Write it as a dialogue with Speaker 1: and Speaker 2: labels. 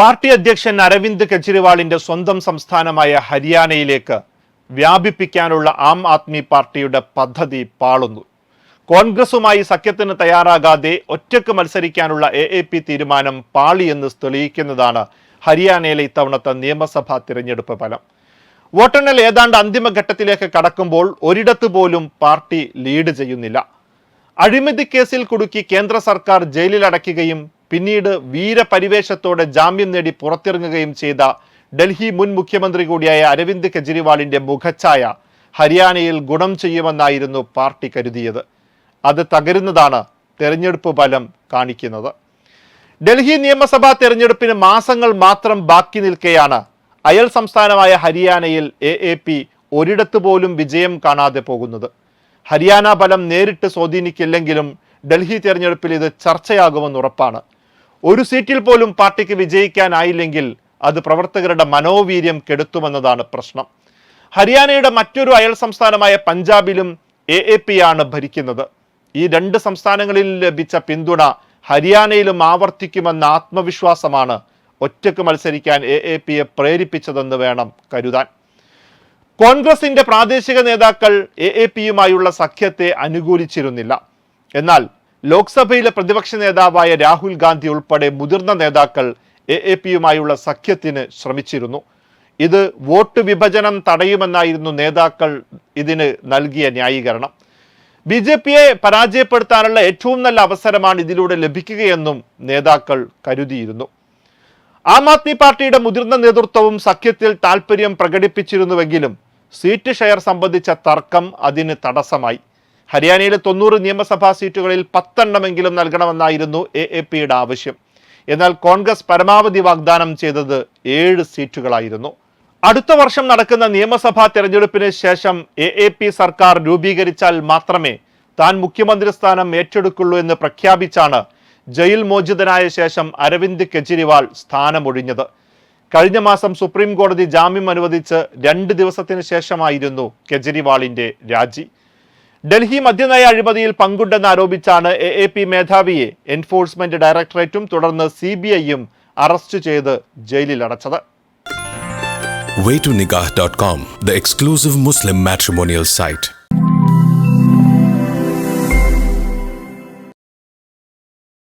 Speaker 1: Party അധ്യക്ഷൻ അരവിന്ദ് കെജ്രിവാളിന്റെ സ്വന്തം സംസ്ഥാനമായ ഹരിയാനയിലേക്ക് വ്യാപിപ്പിക്കാനുള്ള ആം ആദ്മി പാർട്ടിയുടെ പദ്ധതി പാളുന്നു. കോൺഗ്രസുമായി സഖ്യത്തിന് തയ്യാറാകാതെ ഒറ്റയ്ക്ക് മത്സരിക്കാനുള്ള AAP തീരുമാനം പാളിയെന്ന് തെളിയിക്കുന്നതാണ് ഹരിയാനയിലെ ഇത്തവണത്തെ നിയമസഭാ തിരഞ്ഞെടുപ്പ് ഫലം. വോട്ടെണ്ണൽ ഏതാണ്ട് അന്തിമഘട്ടത്തിലേക്ക് കടക്കുമ്പോൾ ഒരിടത്ത് പോലും പാർട്ടി ലീഡ് ചെയ്യുന്നില്ല. അഴിമതി കേസിൽ കുടുക്കി കേന്ദ്ര സർക്കാർ ജയിലിലടയ്ക്കുകയും പിന്നീട് വീരപരിവേഷത്തോടെ ജാമ്യം നേടി പുറത്തിറങ്ങുകയും ചെയ്ത ഡൽഹി മുൻ മുഖ്യമന്ത്രി കൂടിയായ അരവിന്ദ് കെജ്രിവാളിന്റെ മുഖച്ഛായ ഹരിയാനയിൽ ഗുണം ചെയ്യുമെന്നായിരുന്നു പാർട്ടി കരുതിയത്. അത് തകരുന്നതാണ് തെരഞ്ഞെടുപ്പ് ഫലം കാണിക്കുന്നത്. ഡൽഹി നിയമസഭാ തെരഞ്ഞെടുപ്പിന് മാസങ്ങൾ മാത്രം ബാക്കി നിൽക്കെയാണ് അയൽ സംസ്ഥാനമായ ഹരിയാനയിൽ AAP ഒരിടത്ത് പോലും വിജയം കാണാതെ പോകുന്നത്. ഹരിയാന ഫലം നേരിട്ട് സ്വാധീനിക്കില്ലെങ്കിലും ഡൽഹി തെരഞ്ഞെടുപ്പിൽ ഇത് ചർച്ചയാകുമെന്ന് ഉറപ്പാണ്. ഒരു സീറ്റിൽ പോലും പാർട്ടിക്ക് വിജയിക്കാനായില്ലെങ്കിൽ അത് പ്രവർത്തകരുടെ മനോവീര്യം കെടുത്തുമെന്നതാണ് പ്രശ്നം. ഹരിയാനയുടെ മറ്റൊരു അയൽ സംസ്ഥാനമായ പഞ്ചാബിലും AAP ആണ് ഭരിക്കുന്നത്. ഈ രണ്ട് സംസ്ഥാനങ്ങളിൽ ലഭിച്ച പിന്തുണ ഹരിയാനയിലും ആവർത്തിക്കുമെന്ന ആത്മവിശ്വാസമാണ് ഒറ്റയ്ക്ക് മത്സരിക്കാൻ AAPയെ പ്രേരിപ്പിച്ചതെന്ന് വേണം കരുതാൻ. കോൺഗ്രസിന്റെ പ്രാദേശിക നേതാക്കൾ AAPയുമായുള്ള സഖ്യത്തെ അനുകൂലിച്ചിരുന്നില്ല. എന്നാൽ ലോക്സഭയിലെ പ്രതിപക്ഷ നേതാവായ രാഹുൽ ഗാന്ധി ഉൾപ്പെടെ മുതിർന്ന നേതാക്കൾ AAPയുമായുള്ള സഖ്യത്തിന് ശ്രമിച്ചിരുന്നു. ഇത് വോട്ട് വിഭജനം തടയുമെന്നായിരുന്നു നേതാക്കൾ ഇതിന് നൽകിയ ന്യായീകരണം. BJPയെ പരാജയപ്പെടുത്താനുള്ള ഏറ്റവും നല്ല അവസരമാണ് ഇതിലൂടെ ലഭിക്കുകയെന്നും നേതാക്കൾ കരുതിയിരുന്നു. ആം ആദ്മി പാർട്ടിയുടെ മുതിർന്ന നേതൃത്വവും സഖ്യത്തിൽ താൽപര്യം പ്രകടിപ്പിച്ചിരുന്നുവെങ്കിലും സീറ്റ് ഷെയർ സംബന്ധിച്ച തർക്കം അതിന് തടസ്സമായി. ഹരിയാനയിലെ 90 നിയമസഭാ സീറ്റുകളിൽ 10 എണ്ണമെങ്കിലും നൽകണമെന്നായിരുന്നു AAPയുടെ ആവശ്യം. എന്നാൽ കോൺഗ്രസ് പരമാവധി വാഗ്ദാനം ചെയ്തത് 7 സീറ്റുകളായിരുന്നു. അടുത്ത വർഷം നടക്കുന്ന നിയമസഭാ തെരഞ്ഞെടുപ്പിന് ശേഷം AAP സർക്കാർ രൂപീകരിച്ചാൽ മാത്രമേ താൻ മുഖ്യമന്ത്രി സ്ഥാനം ഏറ്റെടുക്കുള്ളൂ എന്ന് പ്രഖ്യാപിച്ചാണ് ജയിൽ മോചിതനായ ശേഷം അരവിന്ദ് കെജ്രിവാൾ സ്ഥാനമൊഴിഞ്ഞത്. കഴിഞ്ഞ മാസം സുപ്രീം കോടതി ജാമ്യം അനുവദിച്ച് 2 ദിവസത്തിന് ശേഷമായിരുന്നു കെജ്രിവാളിന്റെ രാജി. ഡൽഹി മദ്യനയ അഴിമതിയിൽ പങ്കുണ്ടെന്ന് ആരോപിച്ചാണ് AAP മേധാവിയെ എൻഫോഴ്സ്മെന്റ് ഡയറക്ടറേറ്റും തുടർന്ന് CBIയും അറസ്റ്റ് ചെയ്ത് ജയിലിലടച്ചത്.
Speaker 2: Waytonikah.com, the exclusive Muslim matrimonial site.